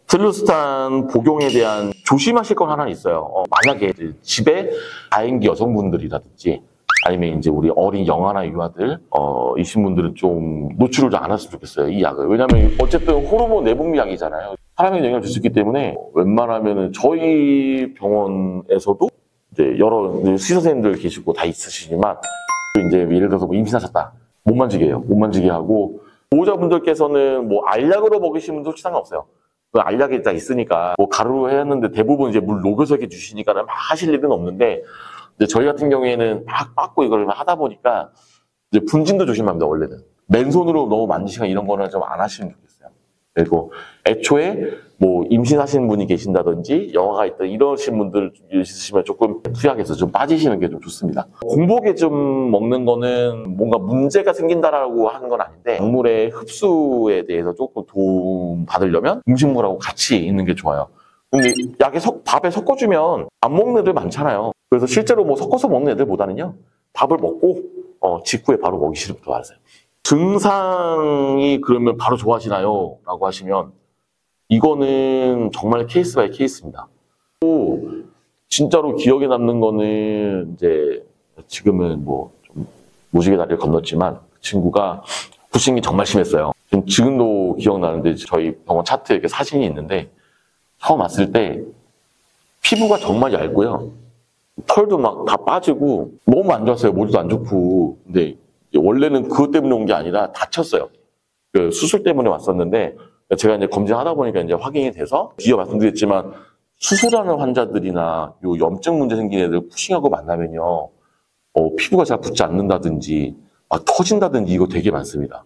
텔루스탄 복용에 대한 조심하실 건 하나 있어요. 만약에 집에 다행기 여성분들이라든지 아니면 이제 우리 어린 영아나 유아들 이신 분들은 좀 노출을 좀 안 했으면 좋겠어요, 이 약을. 왜냐하면 어쨌든 호르몬 내분비약이잖아요. 사람에게 영향을 줄 수 있기 때문에 웬만하면은 저희 병원에서도 이제 여러 수의사 선생님들 계시고 다 있으시지만 이제 예를 들어서 뭐 임신하셨다, 못 만지게 해요. 못 만지게 하고, 보호자분들께서는 뭐 알약으로 먹이시면 솔직히 상관없어요. 그 알약이 다 있으니까 뭐 가루로 했는데 대부분 이제 물 녹여서 이렇게 주시니까 막 하실 일은 없는데, 이제 저희 같은 경우에는 막 빻고 이걸 하다 보니까 이제 분진도 조심합니다. 원래는 맨손으로 너무 만지시거나 이런 거는 좀 안 하시면 좋겠어요. 그리고 애초에 뭐 임신하시는 분이 계신다든지 영아가 있다 이러신 분들 있으시면 조금 투약해서 좀 빠지시는 게 좀 좋습니다. 공복에 좀 먹는 거는 뭔가 문제가 생긴다라고 하는 건 아닌데, 약물의 흡수에 대해서 조금 도움 받으려면 음식물하고 같이 있는 게 좋아요. 근데 약에 밥에 섞어주면 안 먹는 애들 많잖아요. 그래서 실제로 뭐 섞어서 먹는 애들보다는요, 밥을 먹고 직후에 바로 먹이시는 분도 많으세요. 증상이 그러면 바로 좋아지나요? 라고 하시면 이거는 정말 케이스 바이 케이스입니다. 또 진짜로 기억에 남는 거는 이제 지금은 뭐 좀 무지개 다리를 건넜지만 그 친구가 푸싱이 정말 심했어요. 지금도 기억나는데 저희 병원 차트에 이렇게 사진이 있는데, 처음 왔을 때 피부가 정말 얇고요. 털도 막 다 빠지고 너무 안 좋았어요. 모두도 안 좋고. 근데 원래는 그것 때문에 온 게 아니라 다쳤어요. 그 수술 때문에 왔었는데 제가 이제 검진하다 보니까 이제 확인이 돼서, 뒤에 말씀드렸지만 수술하는 환자들이나 요 염증 문제 생긴 애들 푸싱하고 만나면요, 피부가 잘 붙지 않는다든지 막 터진다든지 이거 되게 많습니다.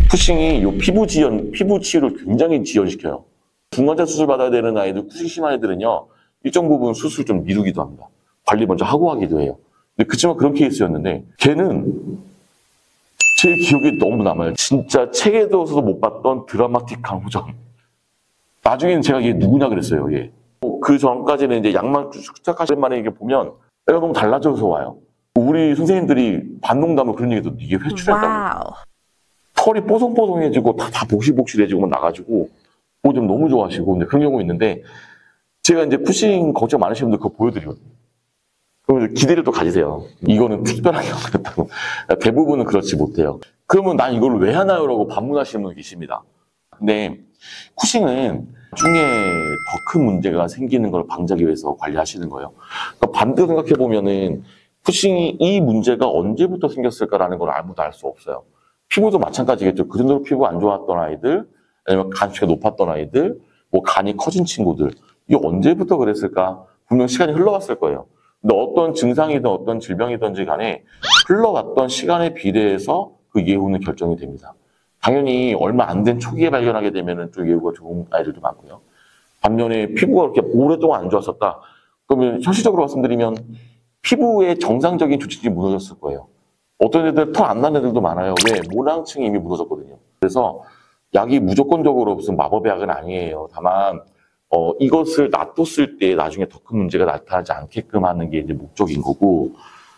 푸싱이 요 피부 치유를 굉장히 지연시켜요. 중환자 수술 받아야 되는 아이들, 푸싱 심한 애들은요, 일정 부분 수술 좀 미루기도 합니다. 관리 먼저 하고 하기도 해요. 근데 그치만 그런 케이스였는데, 걔는 제 기억에 너무 남아요. 진짜 책에서도 못 봤던 드라마틱한 호전. 나중에는 제가 얘 누구냐 그랬어요, 얘. 그 전까지는 이제 약만 축적하실 만에 이게 보면 애가 너무 달라져서 와요. 우리 선생님들이 반농담을 그런 얘기도, 이게 회출했다고. 털이 뽀송뽀송해지고 다 복실복실해지고 나가지고 좀 너무 좋아하시고. 근데 그런 경우 있는데, 제가 이제 푸싱 걱정 많으신 분들 그거 보여드리거든요. 그러면 기대를 또 가지세요. 이거는 특별하게 하겠다고. 대부분은 그렇지 못해요. 그러면 난 이걸 왜 하나요? 라고 반문하시는 분이 계십니다. 근데 푸싱은 나중에 더 큰 문제가 생기는 걸 방지하기 위해서 관리하시는 거예요. 그러니까 반대로 생각해 보면은 푸싱이 이 문제가 언제부터 생겼을까라는 걸 아무도 알 수 없어요. 피부도 마찬가지겠죠. 그 정도로 피부가 안 좋았던 아이들, 아니면 간수치가 높았던 아이들, 뭐 간이 커진 친구들, 이게 언제부터 그랬을까? 분명 시간이 흘러갔을 거예요. 근데 어떤 증상이든 어떤 질병이든지 간에 흘러갔던 시간에 비례해서 그 예후는 결정이 됩니다. 당연히 얼마 안 된 초기에 발견하게 되면 좀 예후가 좋은 아이들도 많고요. 반면에 피부가 그렇게 오랫동안 안 좋았었다, 그러면 현실적으로 말씀드리면 피부의 정상적인 조직이 무너졌을 거예요. 어떤 애들 털 안 난 애들도 많아요. 왜? 모낭층이 이미 무너졌거든요. 그래서 약이 무조건적으로 무슨 마법의 약은 아니에요. 다만 이것을 놔뒀을 때 나중에 더 큰 문제가 나타나지 않게끔 하는 게 이제 목적인 거고,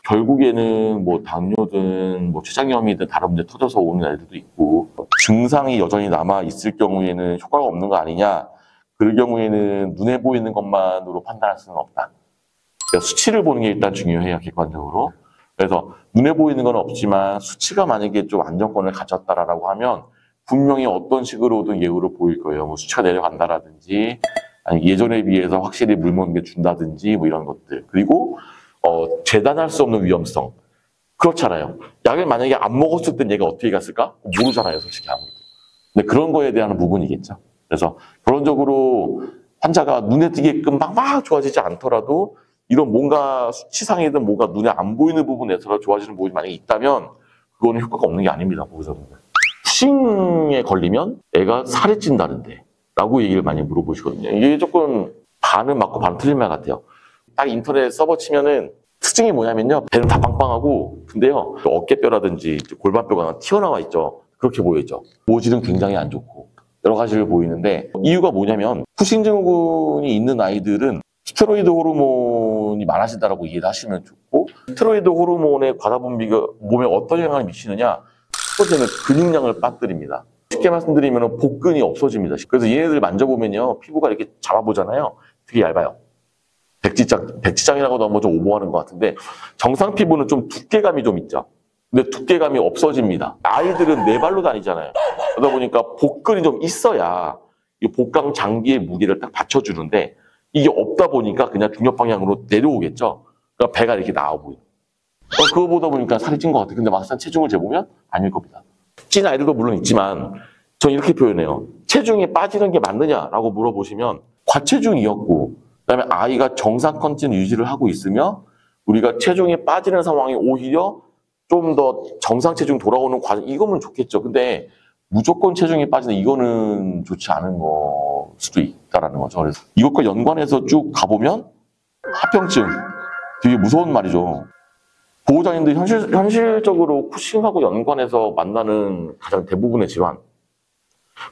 결국에는 뭐 당뇨든 뭐 췌장염이든 다른 문제 터져서 오는 애들도 있고, 증상이 여전히 남아 있을 경우에는 효과가 없는 거 아니냐, 그럴 경우에는 눈에 보이는 것만으로 판단할 수는 없다. 그러니까 수치를 보는 게 일단 중요해요, 객관적으로. 그래서 눈에 보이는 건 없지만 수치가 만약에 좀 안정권을 가졌다라고 하면 분명히 어떤 식으로든 예후를 보일 거예요. 뭐 수치가 내려간다라든지, 아니 예전에 비해서 확실히 물 먹는 게 준다든지, 뭐 이런 것들. 그리고 재단할 수 없는 위험성. 그렇잖아요. 약을 만약에 안 먹었을 땐 얘가 어떻게 갔을까? 모르잖아요, 솔직히 아무래도. 근데 그런 거에 대한 부분이겠죠. 그래서 결론적으로 환자가 눈에 띄게끔 막 좋아지지 않더라도 이런 뭔가 수치상이든 뭔가 눈에 안 보이는 부분에서 좋아지는 부분이 만약에 있다면 그거는 효과가 없는 게 아닙니다, 보호자분들. 푸싱에 걸리면 애가 살이 찐다는데 라고 얘기를 많이 물어보시거든요. 이게 조금 반은 맞고 반은 틀린 말 같아요. 딱 인터넷 서버 치면은 특징이 뭐냐면요, 배는 다 빵빵하고, 근데요 어깨뼈라든지 골반뼈가 튀어나와 있죠. 그렇게 보이죠. 모질은 굉장히 안 좋고 여러 가지를 보이는데, 이유가 뭐냐면 푸싱 증후군이 있는 아이들은 스테로이드 호르몬이 많아진다라고 이해를 하시면 좋고, 스테로이드 호르몬의 과다 분비가 몸에 어떤 영향을 미치느냐, 첫 번째는 근육량을 빠뜨립니다. 쉽게 말씀드리면 복근이 없어집니다. 그래서 얘네들 만져보면요. 피부가 이렇게 잡아보잖아요. 되게 얇아요. 백지장이라고도 한번 좀 오버하는 것 같은데 정상 피부는 좀 두께감이 좀 있죠. 근데 두께감이 없어집니다. 아이들은 네 발로 다니잖아요. 그러다 보니까 복근이 좀 있어야 이 복강 장기의 무게를 딱 받쳐주는데 이게 없다 보니까 그냥 중력 방향으로 내려오겠죠. 그러니까 배가 이렇게 나와 보여요. 그거 보다 보니까 살이 찐 것 같아요. 근데 막상 체중을 재보면 아닐 겁니다. 찐 아이들도 물론 있지만 저는 이렇게 표현해요. 체중이 빠지는 게 맞느냐라고 물어보시면 과체중이었고 그다음에 아이가 정상 컨디션 유지를 하고 있으며 우리가 체중이 빠지는 상황이 오히려 좀 더 정상 체중 돌아오는 과정 이거면 좋겠죠. 근데 무조건 체중이 빠지는 이거는 좋지 않은 거 수도 있다라는 거죠. 그래서 이것과 연관해서 쭉 가보면 합병증 되게 무서운 말이죠. 보호자님들 현실적으로 쿠싱하고 연관해서 만나는 가장 대부분의 질환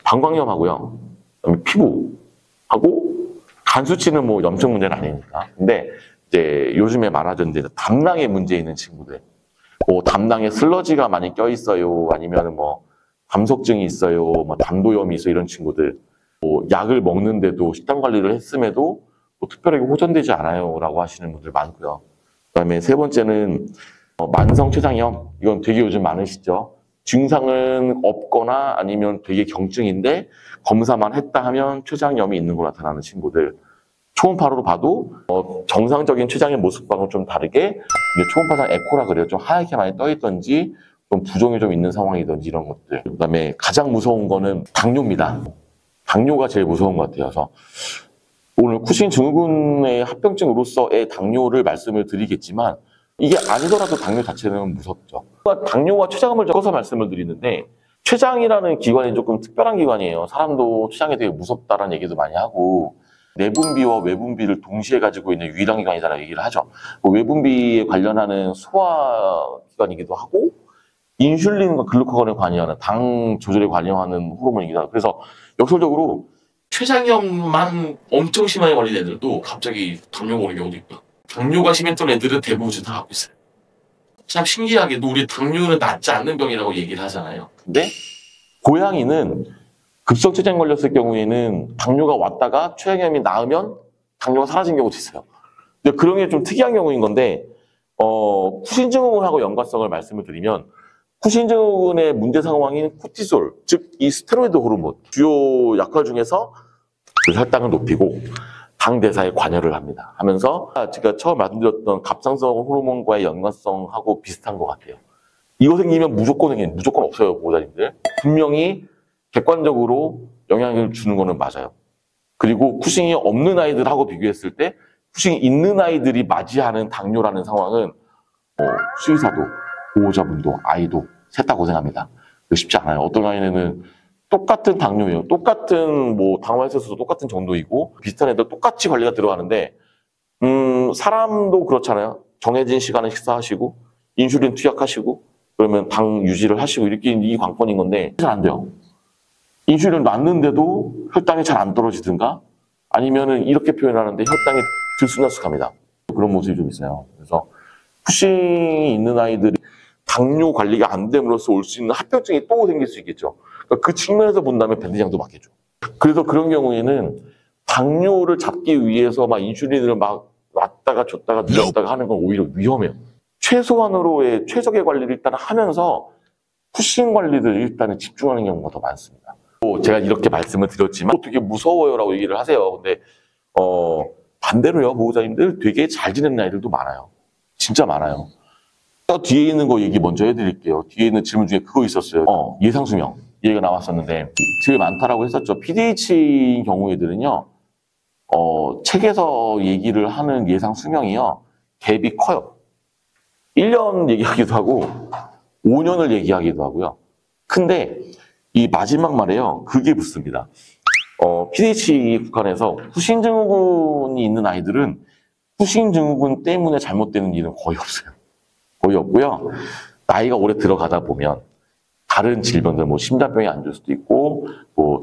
방광염하고요. 그다음에 피부하고 간 수치는 뭐 염증 문제는 아니니까. 근데 이제 요즘에 말하던 이제 담낭에 문제 있는 친구들, 뭐 담낭에 슬러지가 많이 껴 있어요. 아니면 뭐 담석증이 있어요. 뭐 담도염이 있어 이런 친구들. 뭐 약을 먹는데도 식단 관리를 했음에도 뭐 특별하게 호전되지 않아요라고 하시는 분들 많고요. 그다음에 세 번째는 만성 췌장염. 이건 되게 요즘 많으시죠. 증상은 없거나 아니면 되게 경증인데 검사만 했다 하면 췌장염이 있는 걸로 나타나는 친구들. 초음파로 봐도 정상적인 췌장의 모습과는 좀 다르게 이제 초음파상 에코라 그래요. 좀 하얗게 많이 떠 있던지 좀 부종이 좀 있는 상황이든지 이런 것들. 그다음에 가장 무서운 거는 당뇨입니다. 당뇨가 제일 무서운 것 같아요. 그래서 오늘 쿠싱 증후군의 합병증으로서의 당뇨를 말씀을 드리겠지만 이게 아니더라도 당뇨 자체는 무섭죠. 당뇨와 췌장암을 섞어서 말씀을 드리는데 췌장이라는 기관이 조금 특별한 기관이에요. 사람도 췌장에 되게 무섭다라는 얘기도 많이 하고 내분비와 외분비를 동시에 가지고 있는 유일한 기관이다라고 얘기를 하죠. 외분비에 관련하는 소화기관이기도 하고 인슐린과 글루카곤에 관여하는 당 조절에 관여하는 호르몬이기도 하고 그래서 역설적으로 췌장염만 엄청 심하게 걸린 애들도 갑자기 당뇨가 오는 경우도 있고 당뇨가 심했던 애들은 대부분 다 갖고 있어요. 참 신기하게도 우리 당뇨는 낫지 않는 병이라고 얘기를 하잖아요. 근데 고양이는 급성 췌장 걸렸을 경우에는 당뇨가 왔다가 췌장염이 나으면 당뇨가 사라진 경우도 있어요. 근데 그런 게 좀 특이한 경우인 건데 쿠신 증후군하고 연관성을 말씀을 드리면 쿠신 증후군의 문제 상황인 코티솔, 즉 이 스테로이드 호르몬 주요 약물 중에서 그 혈당을 높이고 당 대사에 관여를 합니다. 하면서 제가 처음 말씀드렸던 갑상선 호르몬과의 연관성하고 비슷한 것 같아요. 이거 생기면 무조건 없어요, 보호자님들. 분명히 객관적으로 영향을 주는 거는 맞아요. 그리고 쿠싱이 없는 아이들하고 비교했을 때 쿠싱이 있는 아이들이 맞이하는 당뇨라는 상황은 수의사도, 보호자분도, 아이도 셋 다 고생합니다. 쉽지 않아요. 어떤 아이는 똑같은 당뇨예요. 똑같은 당화혈색소도 똑같은 정도이고 비슷한 애들 똑같이 관리가 들어가는데 사람도 그렇잖아요. 정해진 시간에 식사하시고 인슐린 투약하시고 그러면 당 유지를 하시고 이렇게 이 관건인 건데 잘 안 돼요. 인슐린 맞는데도 혈당이 잘 안 떨어지든가 아니면은 이렇게 표현하는데 혈당이 들쑥날쑥합니다. 그런 모습이 좀 있어요. 그래서 쿠싱이 있는 아이들이 당뇨 관리가 안 됨으로써 올 수 있는 합병증이 또 생길 수 있겠죠. 그러니까 그 측면에서 본다면 밴드장도 맞겠죠. 그래서 그런 경우에는 당뇨를 잡기 위해서 막 인슐린을 막 놨다가 줬다가 늘렸다가 하는 건 오히려 위험해요. 최소한으로의 최적의 관리를 일단 하면서 쿠싱 관리를 일단은 집중하는 경우가 더 많습니다. 제가 이렇게 말씀을 드렸지만 되게 무서워요라고 얘기를 하세요. 근데 반대로요, 보호자님들 되게 잘 지내는 아이들도 많아요. 진짜 많아요. 뒤에 있는 거 얘기 먼저 해드릴게요. 뒤에 있는 질문 중에 그거 있었어요. 예상 수명 얘기가 나왔었는데 제일 많다라고 했었죠. PDH인 경우에들은요, 책에서 얘기를 하는 예상 수명이요, 갭이 커요. 1년 얘기하기도 하고 5년을 얘기하기도 하고요. 근데 이 마지막 말에요, 그게 붙습니다. PDH 국한에서 쿠싱 증후군이 있는 아이들은 쿠싱 증후군 때문에 잘못되는 일은 거의 없어요. 거의 없고요. 나이가 오래 들어가다 보면 다른 질병들, 심장병이 안 좋을 수도 있고,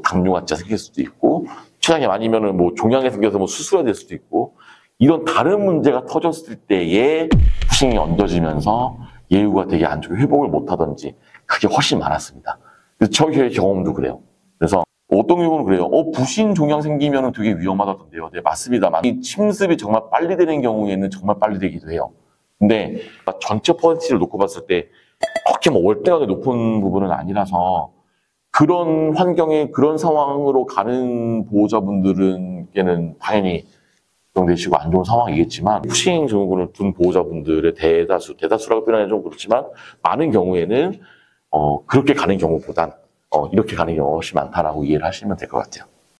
당뇨가 생길 수도 있고, 췌장염 아니면은 종양이 생겨서 수술해야 될 수도 있고, 이런 다른 문제가 터졌을 때에 쿠싱이 얹어지면서 예후가 되게 안 좋게 회복을 못 하던지, 그게 훨씬 많았습니다. 저희 경험도 그래요. 그래서 어떤 경우는 그래요. 부신 종양 생기면 되게 위험하다던데요. 네, 맞습니다만 이 침습이 정말 빨리 되는 경우에는 정말 빨리 되기도 해요. 근데 전체 퍼센티지를 놓고 봤을 때 그렇게 뭐 월등하게 높은 부분은 아니라서 그런 환경에 그런 상황으로 가는 보호자분들은께는 당연히 걱정되시고 안 좋은 상황이겠지만 푸싱 증후군을 둔 보호자분들의 대다수라고 표현하기는 좀 그렇지만 많은 경우에는 그렇게 가는 경우보단 이렇게 가는 경우가 훨씬 많다라고 이해를 하시면 될 것 같아요.